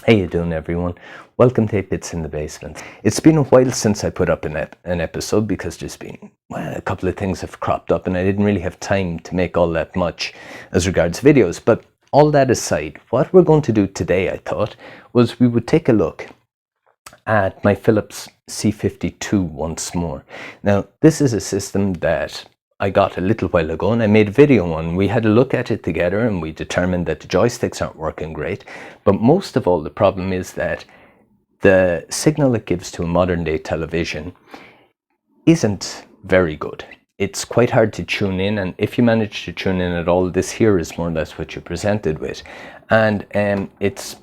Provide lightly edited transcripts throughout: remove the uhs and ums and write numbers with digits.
How you doing, everyone? Welcome to 8 Bits in the Basement. It's been a while since I put up an episode because there's been a couple of things have cropped up and I didn't really have time to make all that much as regards videos. But all that aside, what we're going to do today, I thought, was we would take a look at my Philips C52 once more. Now, this is a system that I got a little while ago and I made a video on. We had a look at it together and we determined that the joysticks aren't working great. But most of all, the problem is that the signal it gives to a modern day television isn't very good. It's quite hard to tune in, and if you manage to tune in at all, this here is more or less what you're presented with. And it's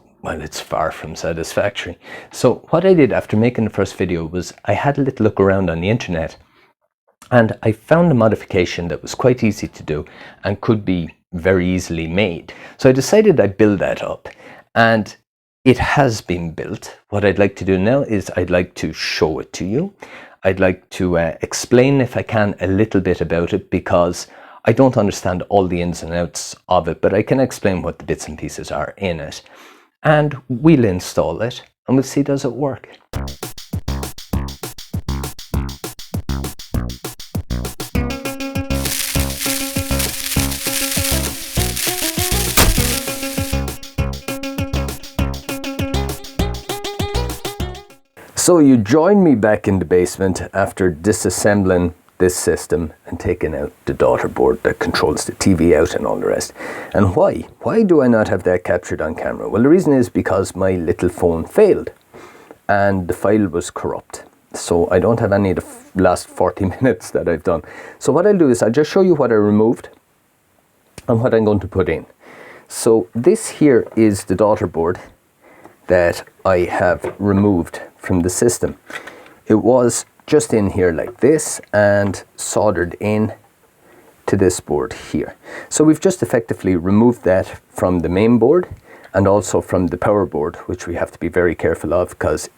far from satisfactory. So what I did after making the first video was I had a little look around on the internet and I found a modification that was quite easy to do and could be very easily made. So I decided I'd build that up, and it has been built. What I'd like to do now is I'd like to show it to you. I'd like to explain, if I can, a little bit about it, because I don't understand all the ins and outs of it, but I can explain what the bits and pieces are in it. And we'll install it and we'll see, does it work? So you join me back in the basement after disassembling this system and taking out the daughter board that controls the TV out and all the rest. And why? Why do I not have that captured on camera? Well, the reason is because my little phone failed and the file was corrupt. So I don't have any of the last 40 minutes that I've done. So what I'll do is I'll just show you what I removed and what I'm going to put in. So this here is the daughter board that I have removed from the system. It was just in here like this and soldered in to this board here. So we've just effectively removed that from the main board and also from the power board, which we have to be very careful of because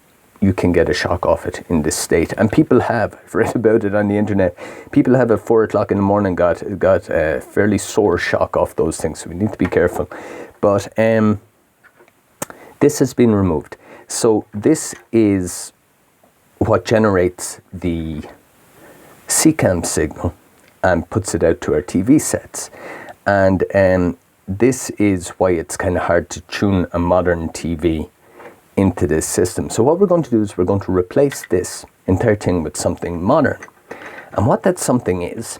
you can get a shock off it in this state. And people have, I've read about it on the internet, people have at 4 o'clock in the morning got a fairly sore shock off those things. So we need to be careful. But this has been removed. So this is what generates the SECAM signal and puts it out to our TV sets. And this is why it's kind of hard to tune a modern TV into this system. So what we're going to do is we're going to replace this entire thing with something modern. And what that something is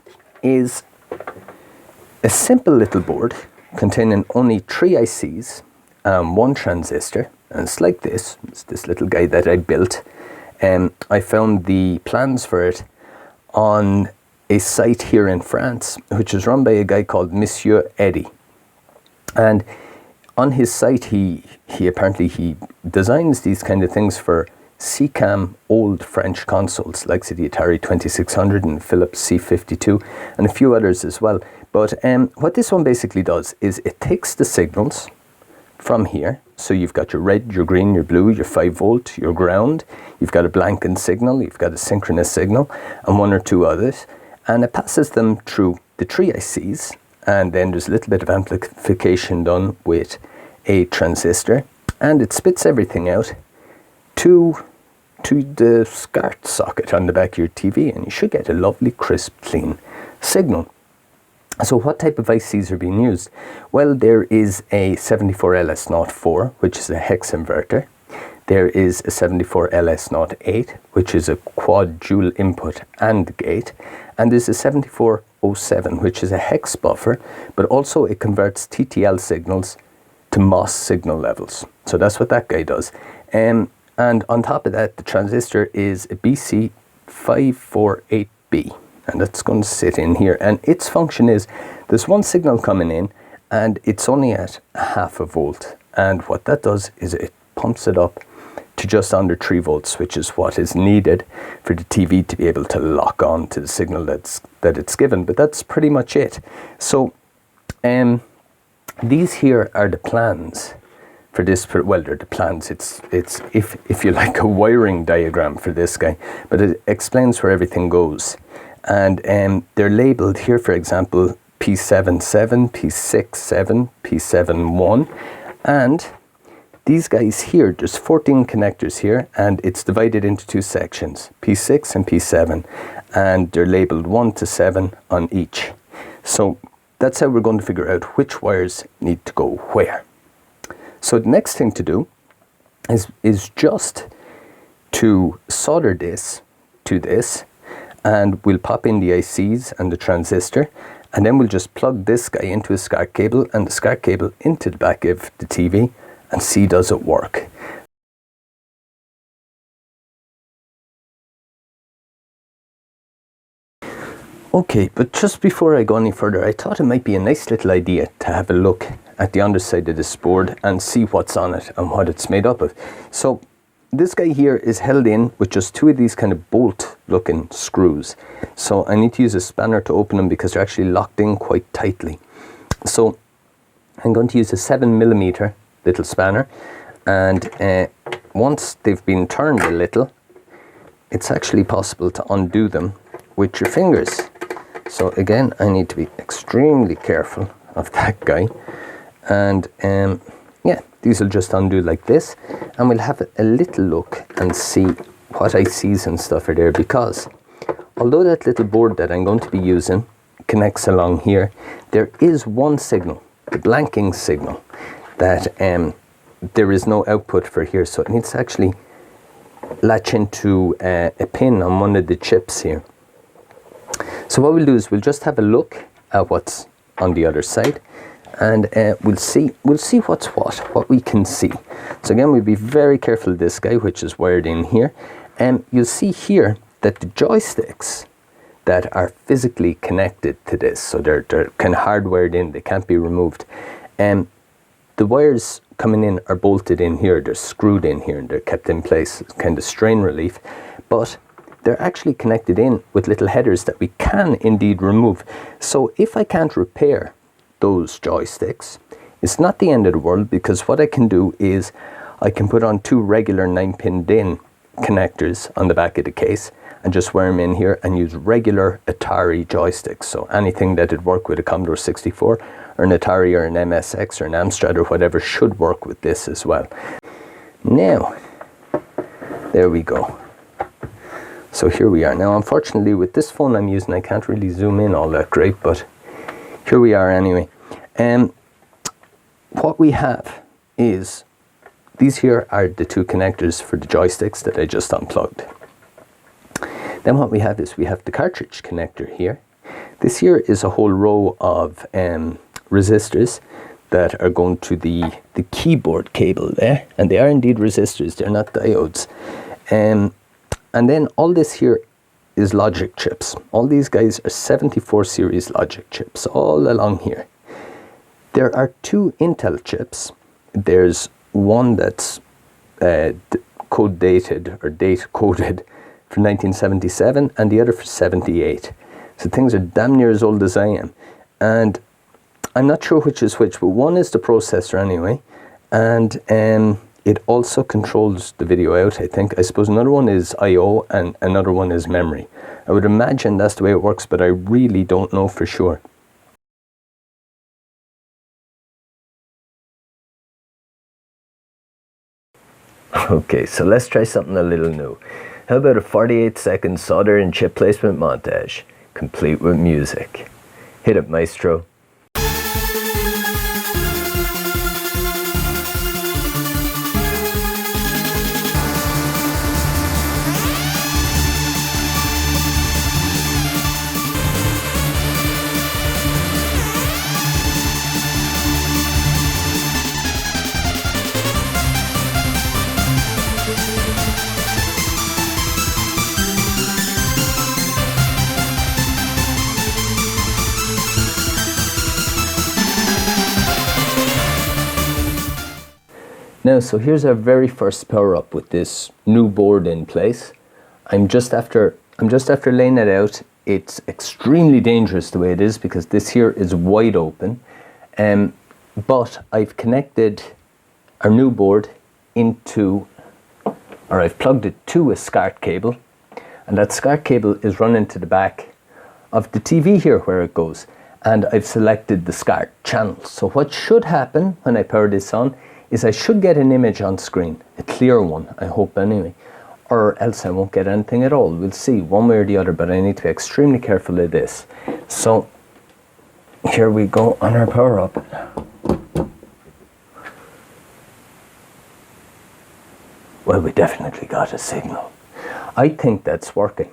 a simple little board containing only 3 ICs, 1 transistor, and it's like this. It's this little guy that I built. I found the plans for it on a site here in France, which is run by a guy called Monsieur Eddy. And on his site, he apparently designs these kind of things for SECAM old French consoles, like the Atari 2600 and Philips C52, and a few others as well. But what this one basically does is it takes the signals from here. So you've got your red, your green, your blue, your 5 volt, your ground. You've got a blanking signal, you've got a synchronous signal, and 1 or 2 others. And it passes them through the 3 ICs. And then there's a little bit of amplification done with a transistor. And it spits everything out to the SCART socket on the back of your TV. And you should get a lovely, crisp, clean signal. So what type of ICs are being used? Well, there is a 74LS04, which is a hex inverter. There is a 74LS08, which is a quad dual input AND gate. And there's a 7407, which is a hex buffer, but also it converts TTL signals to MOS signal levels. So that's what that guy does. And on top of that, the transistor is a BC548B. And that's going to sit in here. And its function is, there's 1 signal coming in and it's only at 0.5 volt. And what that does is it pumps it up to just under 3 volts, which is what is needed for the TV to be able to lock on to the signal that it's given. But that's pretty much it. So these here are the plans for this. Well, they're the plans. It's if you like, a wiring diagram for this guy. But it explains where everything goes. And they're labeled here, for example, P77, P67, P71, and these guys here, there's 14 connectors here, and it's divided into two sections, P6 and P7, and they're labeled 1 to 7 on each. So that's how we're going to figure out which wires need to go where. So the next thing to do is just to solder this to this, and we'll pop in the ICs and the transistor, and then we'll just plug this guy into a SCART cable and the SCART cable into the back of the TV and see does it work. Okay, but just before I go any further, I thought it might be a nice little idea to have a look at the underside of this board and see what's on it and what it's made up of. So this guy here is held in with just two of these kind of bolt looking screws. So I need to use a spanner to open them because they're actually locked in quite tightly. So I'm going to use a 7mm little spanner, and once they've been turned a little, it's actually possible to undo them with your fingers. So again, I need to be extremely careful of that guy, and yeah, these will just undo like this, and we'll have a little look and see what ICs and stuff are there, because although that little board that I'm going to be using connects along here, there is one signal, the blanking signal, that there is no output for here, so it needs to actually latch into a pin on one of the chips here. So what we'll do is we'll just have a look at what's on the other side, and we'll see what's what we can see. So again, we'll be very careful of this guy, which is wired in here, and you'll see here that the joysticks that are physically connected to this, so they're kind of hardwired in, they can't be removed, and the wires coming in are bolted in here, they're screwed in here, and they're kept in place, kind of strain relief, but they're actually connected in with little headers that we can indeed remove. So if I can't repair those joysticks, it's not the end of the world, because what I can do is I can put on two regular 9-pin DIN connectors on the back of the case and just wire them in here and use regular Atari joysticks. So anything that would work with a Commodore 64 or an Atari or an MSX or an Amstrad or whatever should work with this as well. Now, there we go. So here we are. Now, unfortunately, with this phone I'm using, I can't really zoom in all that great, but here we are anyway. What we have is, these here are the two connectors for the joysticks that I just unplugged. Then what we have is we have the cartridge connector here. This here is a whole row of resistors that are going to the keyboard cable there, and they are indeed resistors, they're not diodes. And then all this here is logic chips. All these guys are 74 series logic chips all along here. There are two Intel chips. There's one that's code dated or date coded for 1977 and the other for 78. So things are damn near as old as I am. And I'm not sure which is which, but one is the processor anyway, and it also controls the video out, I think. I suppose another one is I/O and another one is memory. I would imagine that's the way it works, but I really don't know for sure. Okay, so let's try something a little new. How about a 48-second solder and chip placement montage, complete with music? Hit it, maestro. Now, so here's our very first power up with this new board in place. I'm just after laying it out. It's extremely dangerous the way it is because this here is wide open. But I've connected our new board into, or I've plugged it to a SCART cable, and that SCART cable is run into the back of the TV here where it goes. And I've selected the SCART channel. So what should happen when I power this on is I should get an image on screen, a clear one, I hope anyway, or else I won't get anything at all. We'll see one way or the other, but I need to be extremely careful of this. So here we go on our power up. Well, we definitely got a signal. I think that's working.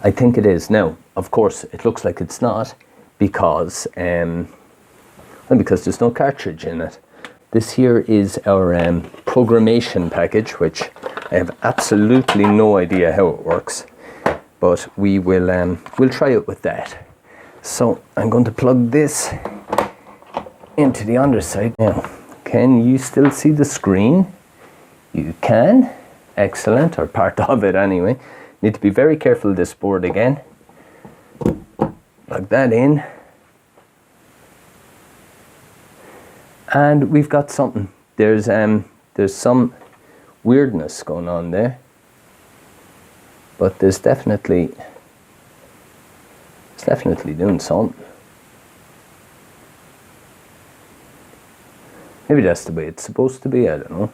I think it is. Now, of course, it looks like it's not because there's no cartridge in it. This here is our programmation package, which I have absolutely no idea how it works, but we'll try it with that. So I'm going to plug this into the underside. Now, can you still see the screen? You can. Excellent, or part of it anyway. Need to be very careful of this board again. Plug that in. And we've got something. There's some weirdness going on there. But it's definitely doing something. Maybe that's the way it's supposed to be, I don't know.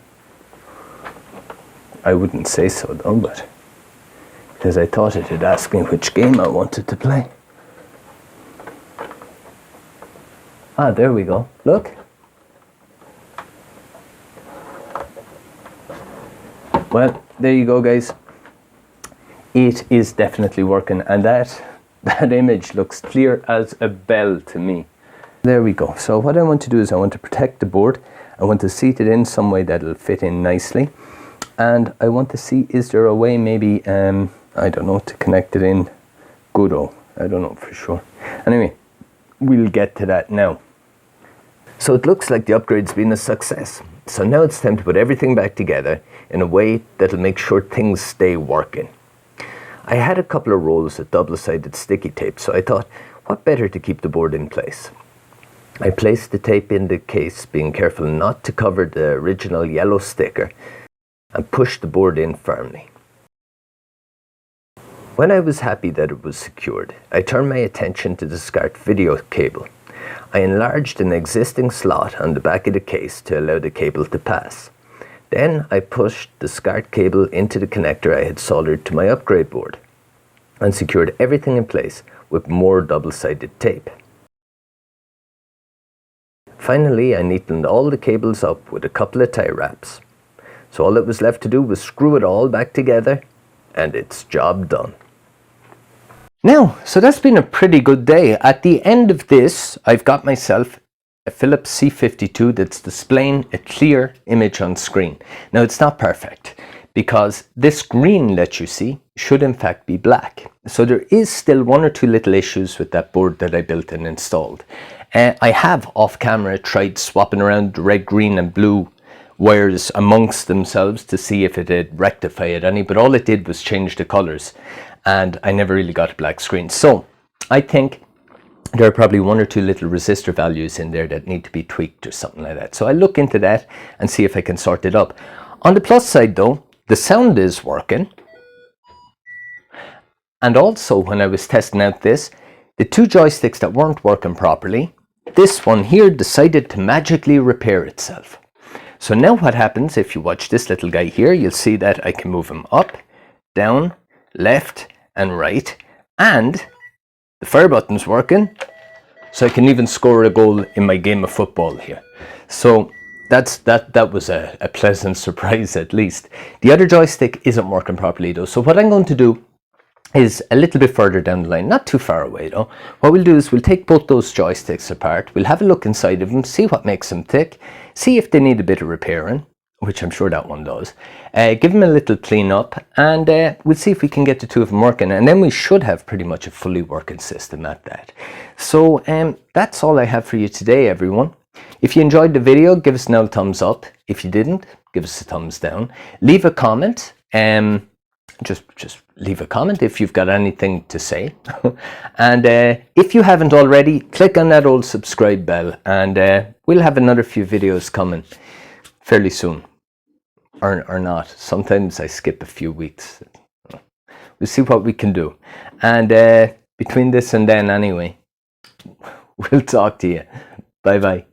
I wouldn't say so though, but because I thought it had asked me which game I wanted to play. Ah, there we go. Look. Well, there you go, guys. It is definitely working, and that image looks clear as a bell to me. There we go. So what I want to do is I want to protect the board. I want to seat it in some way that'll fit in nicely. And I want to see, is there a way maybe, I don't know, to connect it in goodo. I don't know for sure. Anyway, we'll get to that now. So it looks like the upgrade's been a success. So now it's time to put everything back together in a way that'll make sure things stay working. I had a couple of rolls of double-sided sticky tape, so I thought, what better to keep the board in place? I placed the tape in the case, being careful not to cover the original yellow sticker, and pushed the board in firmly. When I was happy that it was secured, I turned my attention to the SCART video cable. I enlarged an existing slot on the back of the case to allow the cable to pass. Then I pushed the SCART cable into the connector I had soldered to my upgrade board and secured everything in place with more double-sided tape. Finally, I neatened all the cables up with a couple of tie wraps. So all that was left to do was screw it all back together, and it's job done. Now, so that's been a pretty good day. At the end of this, I've got myself a Philips C52 that's displaying a clear image on screen. Now, it's not perfect because this green that you see should in fact be black. So there is still one or two little issues with that board that I built and installed. I have off camera tried swapping around the red, green and blue wires amongst themselves to see if it had rectified any, but all it did was change the colors and I never really got a black screen. So I think there are probably one or two little resistor values in there that need to be tweaked or something like that. So I'll look into that and see if I can sort it up. On the plus side though, the sound is working. And also when I was testing out this, the two joysticks that weren't working properly, this one here decided to magically repair itself. So now what happens, if you watch this little guy here, you'll see that I can move him up, down, left and right, and the fire button's working, so I can even score a goal in my game of football here. So that was a pleasant surprise at least. The other joystick isn't working properly though, so what I'm going to do is a little bit further down the line, not too far away though. What we'll do is we'll take both those joysticks apart, we'll have a look inside of them, see what makes them tick, see if they need a bit of repairing, which I'm sure that one does, give them a little clean up, and we'll see if we can get the two of them working, and then we should have pretty much a fully working system at that. So that's all I have for you today, everyone. If you enjoyed the video, give us an old thumbs up. If you didn't, give us a thumbs down. Leave a comment. Just leave a comment if you've got anything to say. And if you haven't already, click on that old subscribe bell, and we'll have another few videos coming fairly soon. Or not. Sometimes I skip a few weeks. We'll see what we can do. And between this and then anyway, we'll talk to you. Bye bye.